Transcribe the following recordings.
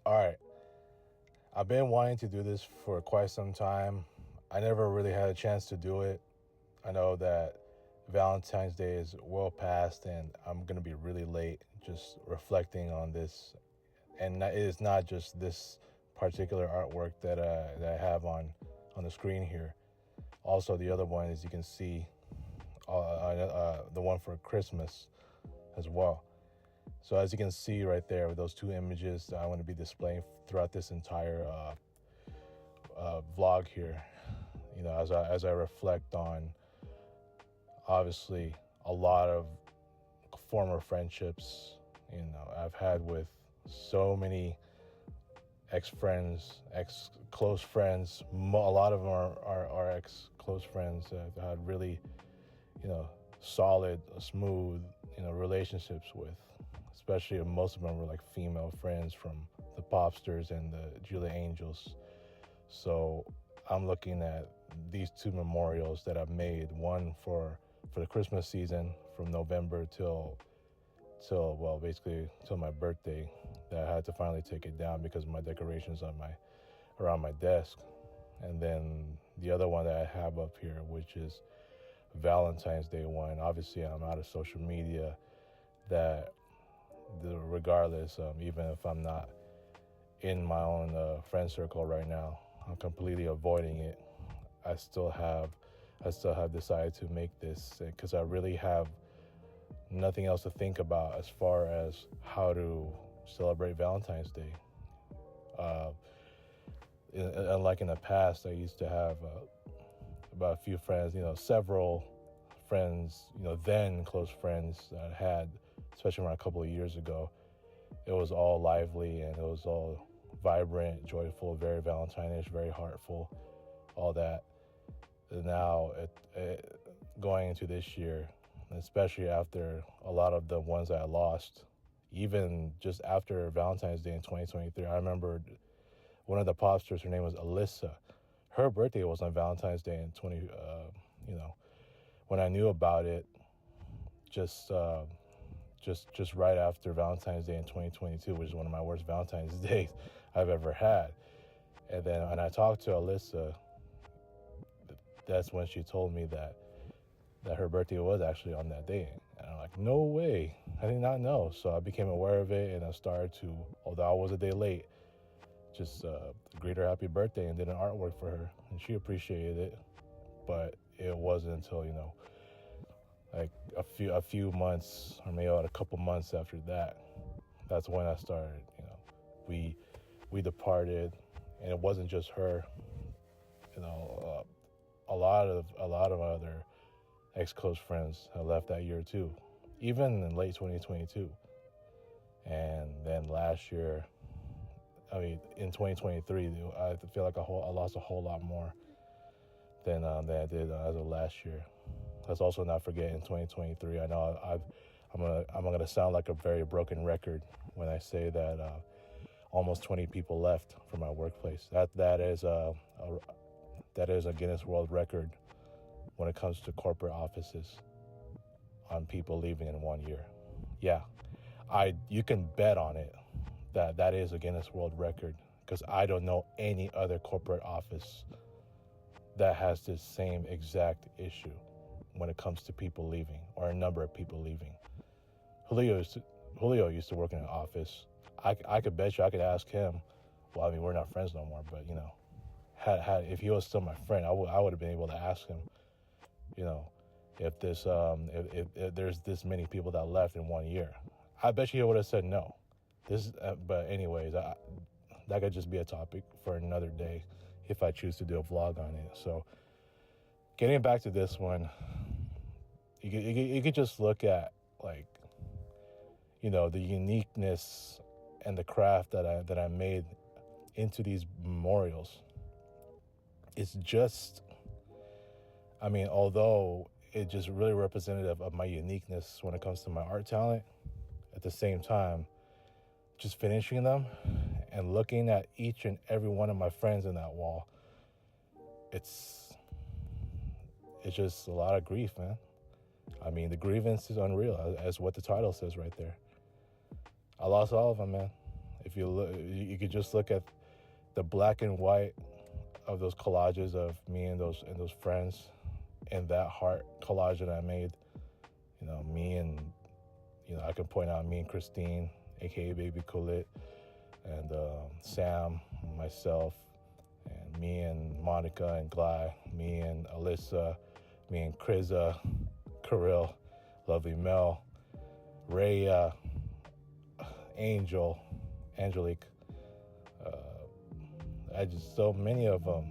All right. I've been wanting to do this for quite some time. I never really had a chance to do it. I know that Valentine's Day is well past and I'm going to be really late just reflecting on this. And it is not just this particular artwork that I have on the screen here. Also, the other one, as you can see, the one for Christmas as well. So as you can see right there with those two images that I want to be displaying throughout this entire vlog here, as I reflect on obviously a lot of former friendships, I've had with so many ex-friends, ex-close friends. A lot of them are ex-close friends that I've had really, solid, smooth, relationships with. Especially most of them were like female friends from the Popsters and the Julia Angels. So I'm looking at these two memorials that I've made. One for the Christmas season from November till basically till my birthday, that I had to finally take it down because of my decorations around my desk. And then the other one that I have up here, which is Valentine's Day one. Obviously, I'm out of social media. Regardless, even if I'm not in my own friend circle right now, I'm completely avoiding it. I still have decided to make this because I really have nothing else to think about as far as how to celebrate Valentine's Day. Unlike in the past, I used to have about a few friends, several friends, then close friends that I had, especially around a couple of years ago. It was all lively and it was all vibrant, joyful, very Valentine-ish, very heartful, all that. And now, going into this year, especially after a lot of the ones that I lost, even just after Valentine's Day in 2023, I remember one of the popsters, her name was Alyssa. Her birthday was on Valentine's Day in when I knew about it, just right after Valentine's Day in 2022, which is one of my worst Valentine's Days I've ever had. And then when I talked to Alyssa, that's when she told me that her birthday was actually on that day. And I'm like, no way. I did not know. So I became aware of it and I started to, although I was a day late, just greet her happy birthday and did an artwork for her. And she appreciated it. But it wasn't until, like a few months or maybe about a couple months after that, that's when I started, we departed. And it wasn't just her, a lot of other ex-close friends had left that year too, even in late 2022. And then last year, in 2023, I feel like I lost a whole lot more than I did as of last year. Let's also not forget in 2023, I know I'm gonna sound like a very broken record when I say that almost 20 people left from my workplace. That is a Guinness World Record when it comes to corporate offices on people leaving in 1 year. Yeah, you can bet on it that is a Guinness World Record, because I don't know any other corporate office that has this same exact issue when it comes to people leaving, or a number of people leaving. Julio used to work in an office. I could bet you I could ask him. Well, we're not friends no more, but if he was still my friend, I would have been able to ask him, if there's this many people that left in 1 year. I bet you he would have said no. But anyways, that could just be a topic for another day if I choose to do a vlog on it. So getting back to this one, you could just look at the uniqueness and the craft that I made into these memorials. It's just, although it's just really representative of my uniqueness when it comes to my art talent, at the same time, just finishing them and looking at each and every one of my friends in that wall, it's just a lot of grief, man. The grievance is unreal, as what the title says right there. I lost all of them, man. If you look, you could just look at the black and white of those collages of me and those friends, and that heart collage that I made. Me and I can point out me and Christine, aka Baby Colette, and Sam, myself, and me and Monica and Gly, me and Alyssa, me and Kriza, Kirill, Lovely Mel, Raya, Angelique. I just so many of them,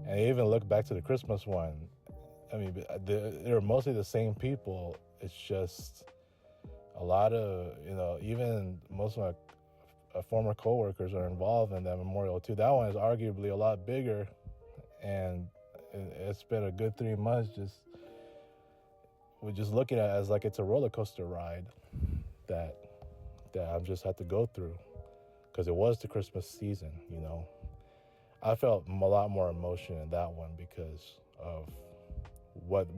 and I even look back to the Christmas one. I mean, they're mostly the same people. It's just a lot of even most of my former coworkers are involved in that memorial too. That one is arguably a lot bigger, and it's been a good 3 months we're just looking at it as like it's a roller coaster ride that I've just had to go through, because it was the Christmas season. I felt a lot more emotion in that one because of what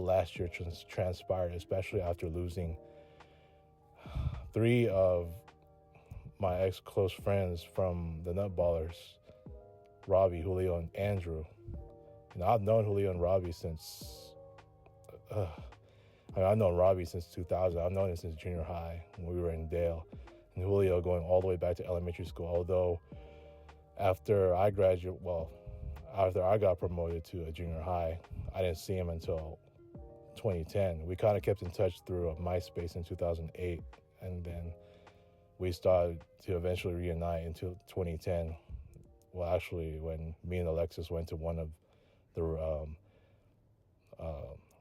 last year transpired, especially after losing 3 of my ex-close friends from the Nutballers, Robbie, Julio, and Andrew. I've known Julio and Robbie since I've known Robbie since 2000. I've known him since junior high when we were in Dale, and Julio going all the way back to elementary school. Although after I got promoted to a junior high, I didn't see him until 2010. We kind of kept in touch through MySpace in 2008, and then we started to eventually reunite until 2010. Well, actually, when me and Alexis went to one of the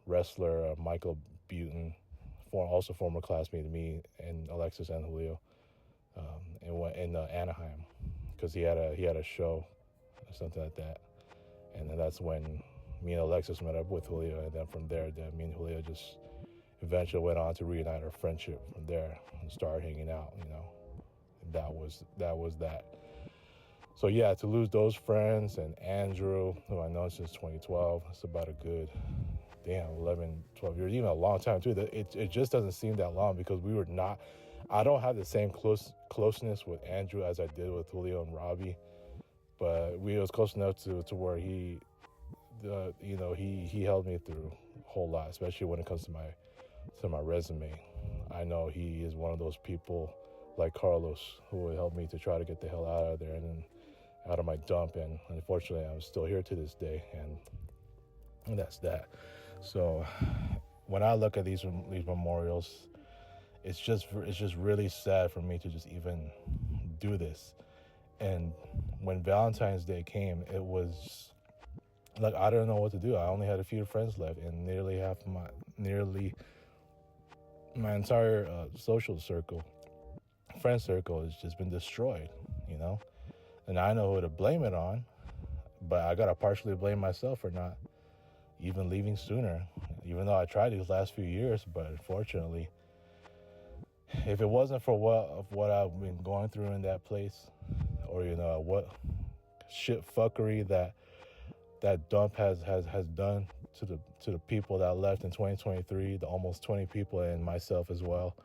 wrestler Michael Butin, also former classmate of me and Alexis and Julio, in Anaheim, because he had a show or something like that, and then that's when me and Alexis met up with Julio, and then from there, me and Julio just eventually went on to reunite our friendship from there and start hanging out. And that was that. So yeah, to lose those friends and Andrew, who I know since 2012, it's about a good 11, 12 years, even a long time too. It just doesn't seem that long, because I don't have the same closeness with Andrew as I did with Julio and Robbie, but we was close enough to where he held me through a whole lot, especially when it comes to my resume. I know he is one of those people like Carlos who would help me to try to get the hell out of there and out of my dump, and unfortunately I'm still here to this day, and that's that. So when I look at these memorials, it's just really sad for me to just even do this. And when Valentine's Day came, it was like I don't know what to do. I only had a few friends left, and nearly my entire friend circle has just been destroyed, And I know who to blame it on, but I gotta partially blame myself for not even leaving sooner, even though I tried these last few years. But unfortunately, if it wasn't for what I've been going through in that place, or what shit fuckery that dump has done to the people that left in 2023, the almost 20 people, and myself as well,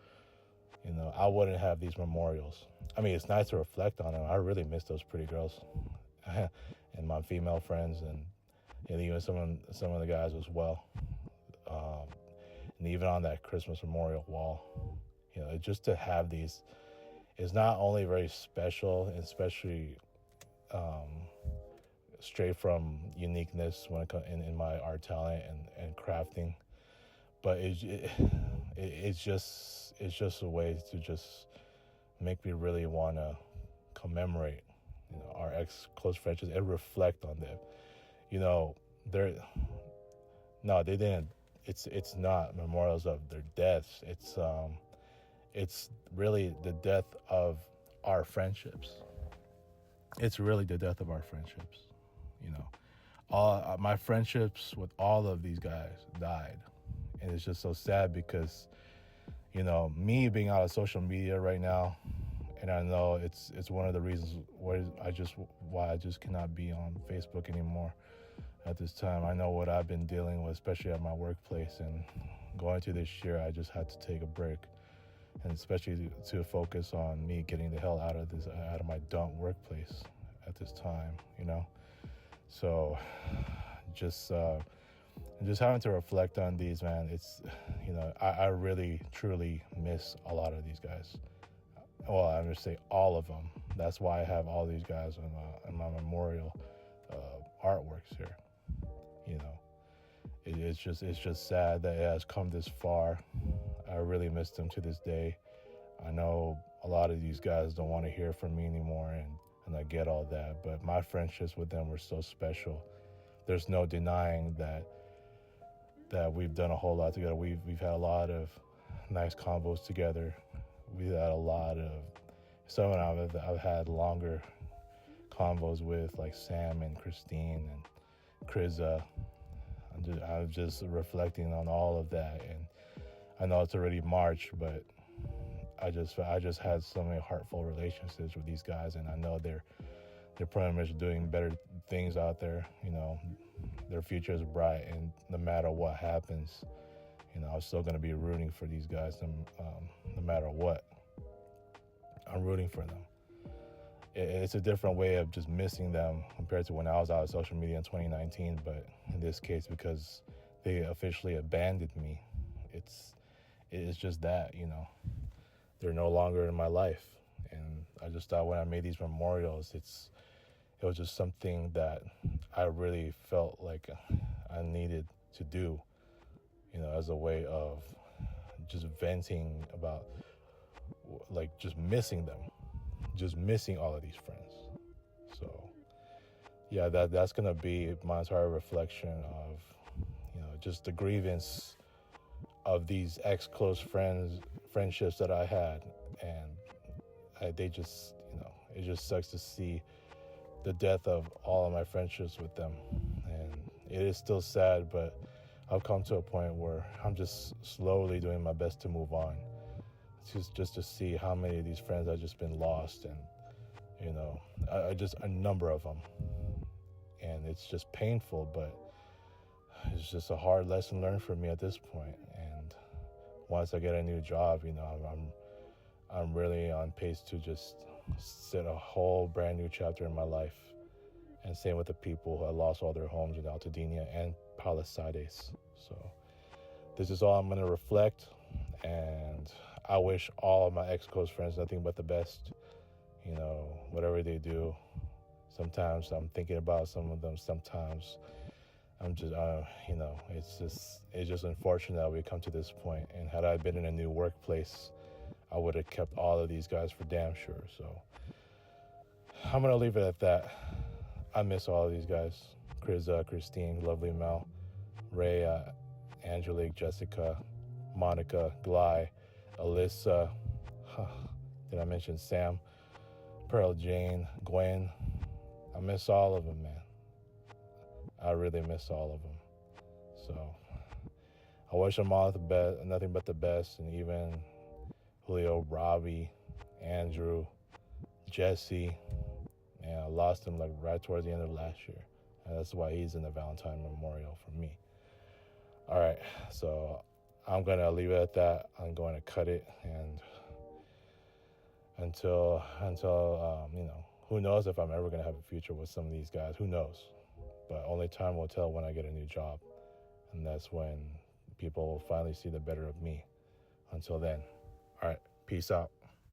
I wouldn't have these memorials. I mean, it's nice to reflect on them. I really miss those pretty girls and my female friends, and even some of the guys as well. And even on that Christmas memorial wall, just to have these is not only very special, and especially straight from uniqueness when it comes in my art talent and crafting, but it's just a way to just make me really want to commemorate our close friendships and reflect on them. They didn't. It's not memorials of their deaths. It's really the death of our friendships. It's really the death of our friendships. All my friendships with all of these guys died, and it's just so sad because, me being out of social media right now, and I know it's one of the reasons why I just cannot be on Facebook anymore at this time. I know what I've been dealing with, especially at my workplace, and going through this year, I just had to take a break. and especially to focus on me getting the hell out of my dump workplace at this time, you know. So just having to reflect on these, man. It's, you know, I really truly miss a lot of these guys. Well, I'm gonna say all of them. That's why I have all these guys on my memorial artworks here. You know, it's just sad that it has come this far. I really miss them to this day. I know a lot of these guys don't want to hear from me anymore, and I get all that. But my friendships with them were so special. There's no denying that we've done a whole lot together. We've had a lot of nice combos together. We've had a lot of some of them I've had longer combos with, like Sam and Christine and Kriza. I'm just reflecting on all of that, and I know it's already March, but I just had so many heartful relationships with these guys, and I know they're pretty much doing better things out there. You know, their future is bright, and no matter what happens, you know, I'm still going to be rooting for these guys, no matter what. I'm rooting for them. It's a different way of just missing them compared to when I was out of social media in 2019, but in this case, because they officially abandoned me, it's just that, you know, they're no longer in my life. And I just thought when I made these memorials, it was just something that I really felt like I needed to do, you know, as a way of just venting about, like, just missing them, just missing all of these friends. So yeah, that's gonna be my entire reflection of, you know, just the grievance of these ex-close friendships that I had. And they just, you know, it just sucks to see the death of all of my friendships with them. And it is still sad, but I've come to a point where I'm just slowly doing my best to move on. It's just to see how many of these friends have just been lost, and, you know, I just a number of them. And it's just painful, but it's just a hard lesson learned for me at this point. And once I get a new job, you know, I'm really on pace to just set a whole brand new chapter in my life. And same with the people who had lost all their homes in Altadena and Palisades. So this is all I'm going to reflect, and I wish all of my ex-close friends nothing but the best. You know, whatever they do. Sometimes I'm thinking about some of them. Sometimes I'm just, you know, it's just unfortunate that we come to this point. And had I been in a new workplace, I would have kept all of these guys for damn sure. So I'm going to leave it at that. I miss all of these guys. Christine, lovely Mel, Ray, Angelique, Jessica, Monica, Gly, Alyssa, did I mention Sam, Pearl Jane, Gwen? I miss all of them, man. I really miss all of them. So I wish them all the best, nothing but the best, and even Julio, Robbie, Andrew, Jesse. Man, I lost him like right towards the end of last year. And that's why he's in the Valentine Memorial for me. All right, so I'm going to leave it at that. I'm going to cut it, and until you know, who knows if I'm ever going to have a future with some of these guys. Who knows? But only time will tell when I get a new job. And that's when people will finally see the better of me. Until then, all right, peace out.